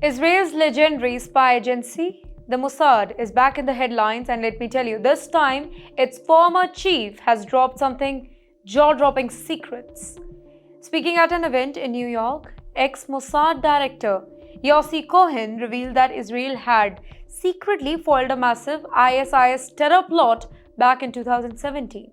Israel's legendary spy agency, the Mossad, is back in the headlines, and let me tell you, this time its former chief has dropped something jaw-dropping secrets. Speaking at an event in New York, ex-Mossad director Yossi Cohen revealed that Israel had secretly foiled a massive ISIS terror plot back in 2017.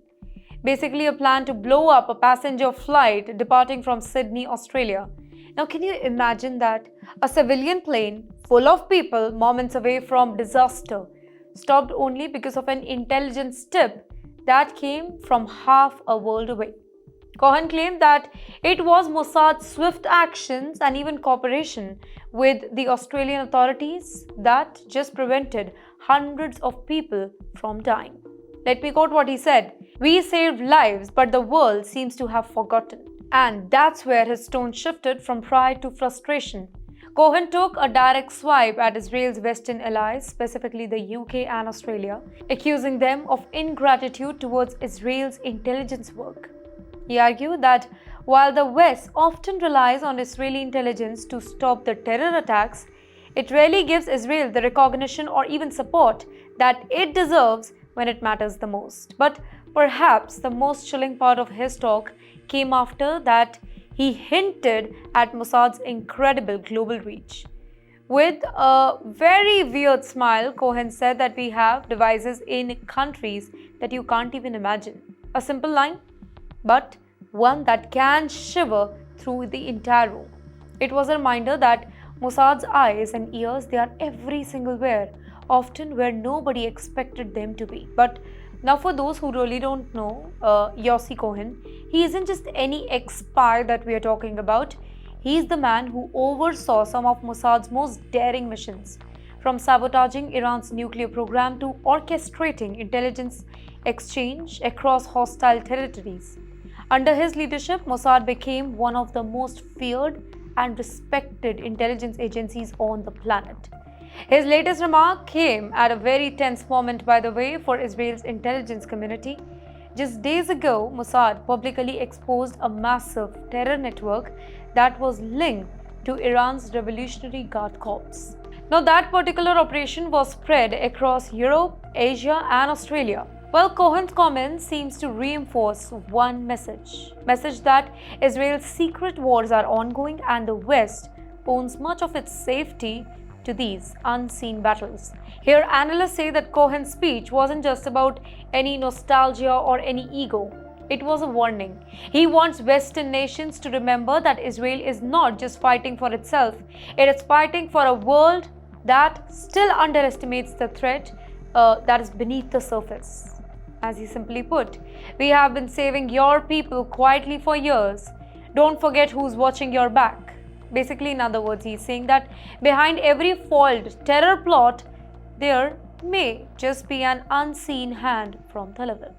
Basically, a plan to blow up a passenger flight departing from Sydney, Australia. Now, can you imagine that? A civilian plane full of people moments away from disaster, stopped only because of an intelligence tip that came from half a world away. Cohen claimed that it was Mossad's swift actions and even cooperation with the Australian authorities that just prevented hundreds of people from dying. Let me quote what he said. "We saved lives, but the world seems to have forgotten." And that's where his tone shifted from pride to frustration. Cohen took a direct swipe at Israel's Western allies, specifically the UK and Australia, accusing them of ingratitude towards Israel's intelligence work. He argued that while the West often relies on Israeli intelligence to stop the terror attacks, it rarely gives Israel the recognition or even support that it deserves when it matters the most. But perhaps the most chilling part of his talk came after that he hinted at Mossad's incredible global reach. With a very weird smile, Cohen said that we have devices in countries that you can't even imagine. A simple line, but one that can shiver through the entire room. It was a reminder that Mossad's eyes and ears, they are every single where, often where nobody expected them to be. But now, for those who really don't know Yossi Cohen, he isn't just any ex-spy that we are talking about. He's the man who oversaw some of Mossad's most daring missions, from sabotaging Iran's nuclear program to orchestrating intelligence exchange across hostile territories. Under his leadership, Mossad became one of the most feared and respected intelligence agencies on the planet. His latest remark came at a very tense moment, by the way, for Israel's intelligence community. Just days ago, Mossad publicly exposed a massive terror network that was linked to Iran's Revolutionary Guard Corps. Now, that particular operation was spread across Europe, Asia, and Australia. Well, Cohen's comment seems to reinforce one message that Israel's secret wars are ongoing and the West owns much of its safety to these unseen battles. Here, analysts say that Cohen's speech wasn't just about any nostalgia or any ego. It was a warning. He wants Western nations to remember that Israel is not just fighting for itself, it is fighting for a world that still underestimates the threat that is beneath the surface. As he simply put, "We have been saving your people quietly for years. Don't forget who's watching your back." Basically, in other words, he's saying that behind every foiled terror plot, there may just be an unseen hand from Tel Aviv.